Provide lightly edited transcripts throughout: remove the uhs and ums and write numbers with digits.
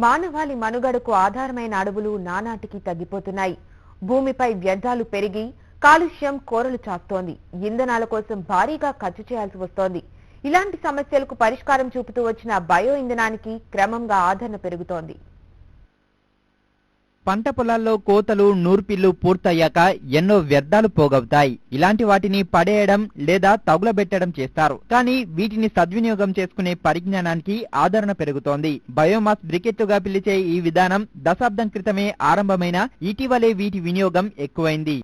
మానవాళి మనుగడకు ఆధారమైన అడవులు నానాటికి తగ్గిపోతున్నాయి. భూమిపై వ్యర్థాలు పెరిగి కాలుష్యం కోరలు చాస్తోంది. ఇంధనాల కోసం భారీగా ఖర్చు చేయాల్సి వస్తోంది. ఇలాంటి సమస్యలకు పరిష్కారం చూపుతూ వచ్చిన బయో ఇంధనానికి క్రమంగా ఆదరణ పెరుగుతోంది. పంట పొలాల్లో కోతలు నూర్పిళ్లు పూర్తయ్యాక ఎన్నో వ్యర్థాలు పోగవుతాయి. ఇలాంటి వాటిని పడేయడం లేదా తగులబెట్టడం చేస్తారు. కానీ వీటిని సద్వినియోగం చేసుకునే పరిజ్ఞానానికి ఆదరణ పెరుగుతోంది. బయోమాస్ బ్రికెట్టుగా పిలిచే ఈ విధానం దశాబ్దం క్రితమే ఆరంభమైన ఇటీవలే వీటి వినియోగం ఎక్కువైంది.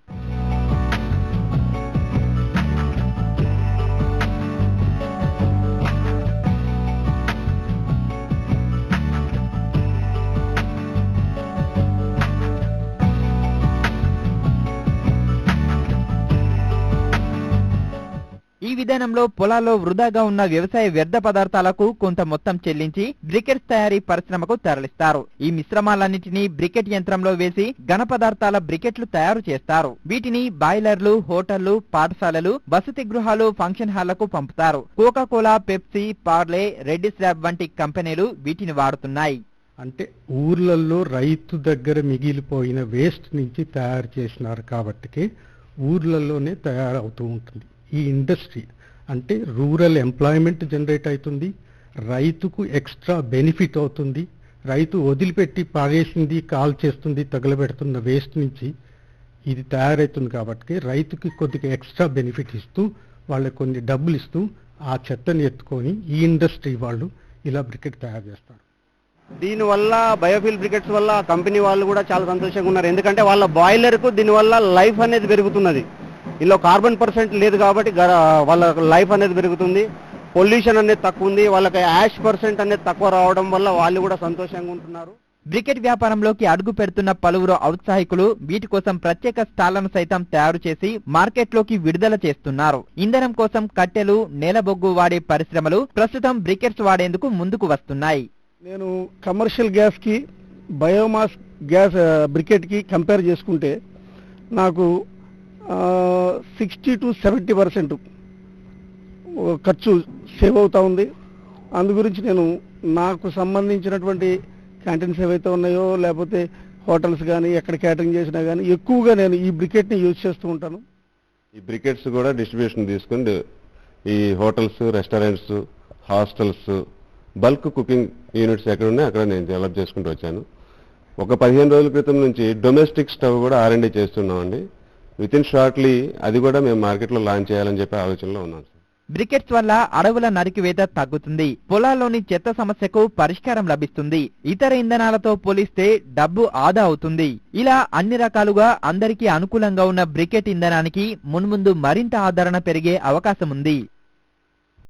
ఈ విధానంలో పొలాల్లో వృధాగా ఉన్న వ్యవసాయ వ్యర్థ పదార్థాలకు కొంత మొత్తం చెల్లించి బ్రికెట్స్ తయారీ పరిశ్రమకు తరలిస్తారు. ఈ మిశ్రమాలన్నింటినీ బ్రికెట్ యంత్రంలో వేసి ఘన పదార్థాల బ్రికెట్లు తయారు చేస్తారు. వీటిని బాయిలర్లు, హోటళ్లు, పాఠశాలలు, వసతి గృహాలు, ఫంక్షన్ హాళ్లకు పంపుతారు. Coca Cola, Pepsi, Parle, Reddy slab వంటి కంపెనీలు వీటిని వాడుతున్నాయి. అంటే ఊర్లలో రైతు దగ్గర మిగిలిపోయిన వేస్ట్ నుంచి తయారు చేసినారు కాబట్టి ఊర్లలోనే తయారవుతూ ఉంటుంది. ఈ ఇండస్ట్రీ అంటే రూరల్ ఎంప్లాయ్మెంట్ జనరేట్ అవుతుంది, రైతుకు ఎక్స్ట్రా బెనిఫిట్ అవుతుంది. రైతు వదిలిపెట్టి పారేసింది, కాల్ చేస్తుంది, తగలబెడుతున్న వేస్ట్ నుంచి ఇది తయారవుతుంది కాబట్టి రైతుకి కొద్దిగా ఎక్స్ట్రా బెనిఫిట్ ఇస్తూ వాళ్ళకి కొన్ని డబ్బులు ఇస్తూ ఆ చెత్తని ఎత్తుకొని ఈ ఇండస్ట్రీ వాళ్ళు ఇలా బ్రికెట్ తయారు చేస్తారు. దీనివల్ల బయోఫిల్ బ్రికెట్స్ వల్ల కంపెనీ వాళ్ళు కూడా చాలా సంతోషంగా ఉన్నారు. ఎందుకంటే వాళ్ళ బాయిలర్కు దీనివల్ల లైఫ్ అనేది పెరుగుతున్నది. ఇందులో కార్బన్ పర్సెంట్ లేదు కాబట్టి వాళ్ళ లైఫ్ అనేది పెరుగుతుంది. పొల్యూషన్ అనేది తక్కువ ఉంది. వాళ్ళకి యాష్ పర్సెంట్ అనేది తక్కువ రావడం వల్ల వాళ్ళు కూడా సంతోషంగా ఉంటున్నారు. బ్రికెట్ వ్యాపారంలోకి అడుగు పెడుతున్న పలువురు ఔత్సాహికులు వీటి కోసం ప్రత్యేక స్టాళ్లను సైతం తయారు చేసి మార్కెట్లోకి విడుదల చేస్తున్నారు. ఇంధనం కోసం కట్టెలు, నేలబొగ్గు వాడే పరిశ్రమలు ప్రస్తుతం బ్రికెట్స్ వాడేందుకు ముందుకు వస్తున్నాయి. నేను కమర్షియల్ గ్యాస్ కి బయోమాస్ గ్యాస్ బ్రికెట్ కి కంపేర్ చేసుకుంటే నాకు 60 to 70% ఖర్చు సేవ్ అవుతా ఉంది. అందు గురించి నేను నాకు సంబంధించినటువంటి క్యాంటీన్స్ ఏవైతే ఉన్నాయో లేకపోతే హోటల్స్ కానీ ఎక్కడ క్యాటరింగ్ చేసినా కానీ ఎక్కువగా నేను ఈ బ్రికెట్ని యూజ్ చేస్తూ ఉంటాను. ఈ బ్రికెట్స్ కూడా డిస్ట్రిబ్యూషన్ తీసుకుని ఈ hotels, restaurants, hostels, bulk cooking units ఎక్కడ ఉన్నాయి అక్కడ నేను డెవలప్ చేసుకుంటూ వచ్చాను. ఒక 15 రోజుల క్రితం నుంచి డొమెస్టిక్ స్టవ్ కూడా R&D చేస్తున్నామండి. విత్ ఇన్ షార్ట్లీ అది కూడా మేము మార్కెట్లో లాంచ్ చేయాలని చెప్పి ఆలోచనలో ఉన్నాం. బ్రికెట్స్ వల్ల అడవుల నరికివేత తగ్గుతుంది. పొలాల్లోని చెత్త సమస్యకు పరిష్కారం లభిస్తుంది. ఇతర ఇంధనాలతో పోలిస్తే డబ్బు ఆదా అవుతుంది. ఇలా అన్ని రకాలుగా అందరికీ అనుకూలంగా ఉన్న బ్రికెట్ ఇంధనానికి మున్ముందు మరింత ఆదరణ పెరిగే అవకాశం ఉంది.